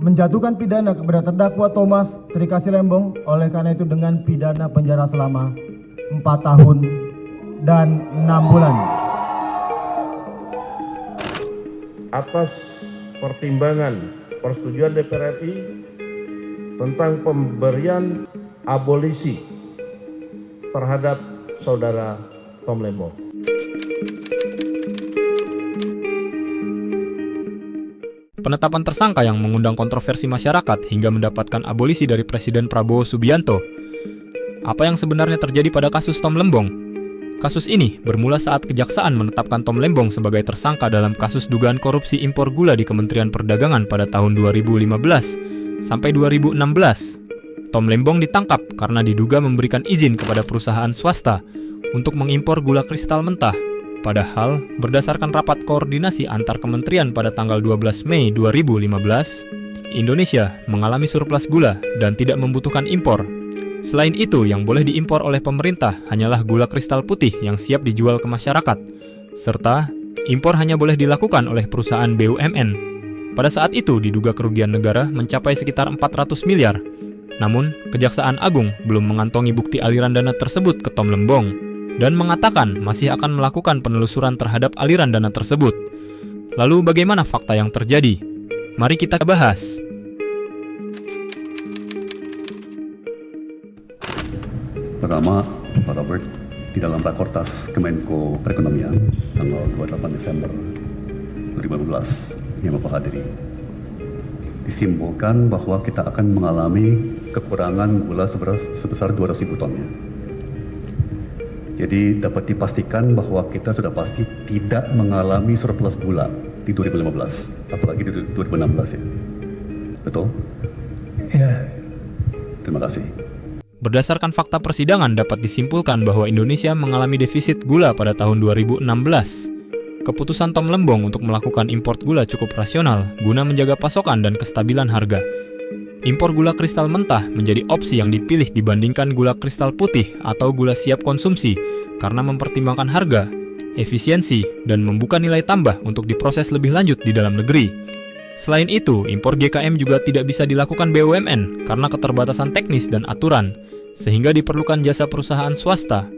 menjatuhkan pidana kepada terdakwa Thomas Trikasih Lembong, oleh karena itu dengan pidana penjara selama 4 tahun dan 6 bulan. Atas pertimbangan persetujuan DPR RI tentang pemberian abolisi terhadap saudara Tom Lembong. Penetapan tersangka yang mengundang kontroversi masyarakat hingga mendapatkan abolisi dari Presiden Prabowo Subianto. Apa yang sebenarnya terjadi pada kasus Tom Lembong? Kasus ini bermula saat Kejaksaan menetapkan Tom Lembong sebagai tersangka dalam kasus dugaan korupsi impor gula di Kementerian Perdagangan pada tahun 2015 sampai 2016. Tom Lembong ditangkap karena diduga memberikan izin kepada perusahaan swasta untuk mengimpor gula kristal mentah. Padahal, berdasarkan rapat koordinasi antar kementerian pada tanggal 12 Mei 2015, Indonesia mengalami surplus gula dan tidak membutuhkan impor. Selain itu, yang boleh diimpor oleh pemerintah hanyalah gula kristal putih yang siap dijual ke masyarakat, serta impor hanya boleh dilakukan oleh perusahaan BUMN. Pada saat itu, diduga kerugian negara mencapai sekitar 400 miliar. Namun, Kejaksaan Agung belum mengantongi bukti aliran dana tersebut ke Tom Lembong dan mengatakan masih akan melakukan penelusuran terhadap aliran dana tersebut. Lalu bagaimana fakta yang terjadi? Mari kita bahas. Pertama, Pak Robert, di dalam Rakortas Kemenko Perekonomian tanggal 28 Desember 2015 yang Bapak hadiri, disimpulkan bahwa kita akan mengalami kekurangan gula sebesar 200.000 ton. Jadi dapat dipastikan bahwa kita sudah pasti tidak mengalami surplus gula di 2015, apalagi di 2016 ya. Betul? Ya. Terima kasih. Berdasarkan fakta persidangan dapat disimpulkan bahwa Indonesia mengalami defisit gula pada tahun 2016. Keputusan Tom Lembong untuk melakukan impor gula cukup rasional guna menjaga pasokan dan kestabilan harga. Impor gula kristal mentah menjadi opsi yang dipilih dibandingkan gula kristal putih atau gula siap konsumsi karena mempertimbangkan harga, efisiensi, dan membuka nilai tambah untuk diproses lebih lanjut di dalam negeri. Selain itu, impor GKM juga tidak bisa dilakukan BUMN karena keterbatasan teknis dan aturan, sehingga diperlukan jasa perusahaan swasta.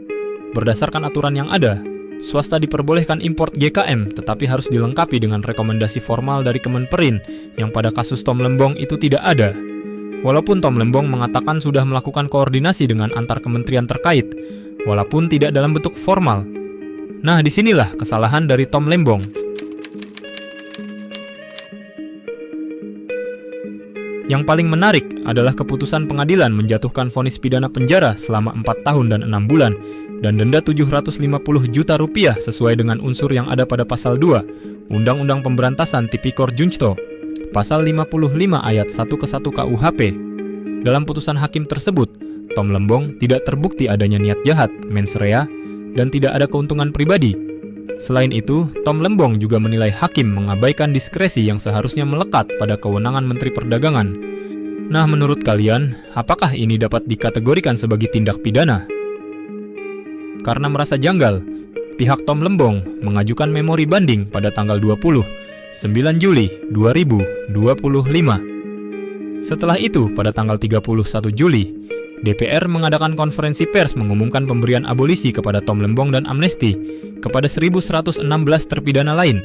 Berdasarkan aturan yang ada, swasta diperbolehkan impor GKM tetapi harus dilengkapi dengan rekomendasi formal dari Kemenperin yang pada kasus Tom Lembong itu tidak ada. Walaupun Tom Lembong mengatakan sudah melakukan koordinasi dengan antar kementerian terkait, walaupun tidak dalam bentuk formal. Nah, disinilah kesalahan dari Tom Lembong. Yang paling menarik adalah keputusan pengadilan menjatuhkan vonis pidana penjara selama 4 tahun dan 6 bulan dan denda 750 juta rupiah sesuai dengan unsur yang ada pada pasal 2 Undang-Undang Pemberantasan Tipikor Junto, pasal 55 ayat 1 ke 1 KUHP. Dalam putusan hakim tersebut, Tom Lembong tidak terbukti adanya niat jahat, mens rea, dan tidak ada keuntungan pribadi. Selain itu, Tom Lembong juga menilai hakim mengabaikan diskresi yang seharusnya melekat pada kewenangan Menteri Perdagangan. Nah, menurut kalian, apakah ini dapat dikategorikan sebagai tindak pidana? Karena merasa janggal, pihak Tom Lembong mengajukan memori banding pada tanggal 9 Juli 2025. Setelah itu, pada tanggal 31 Juli, DPR mengadakan konferensi pers mengumumkan pemberian abolisi kepada Tom Lembong dan amnesti kepada 1.116 terpidana lain.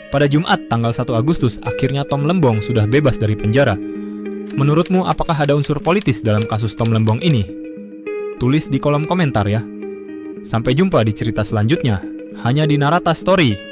Pada Jumat, tanggal 1 Agustus, akhirnya Tom Lembong sudah bebas dari penjara. Menurutmu, apakah ada unsur politis dalam kasus Tom Lembong ini? Tulis di kolom komentar ya. Sampai jumpa di cerita selanjutnya, hanya di Narata Story.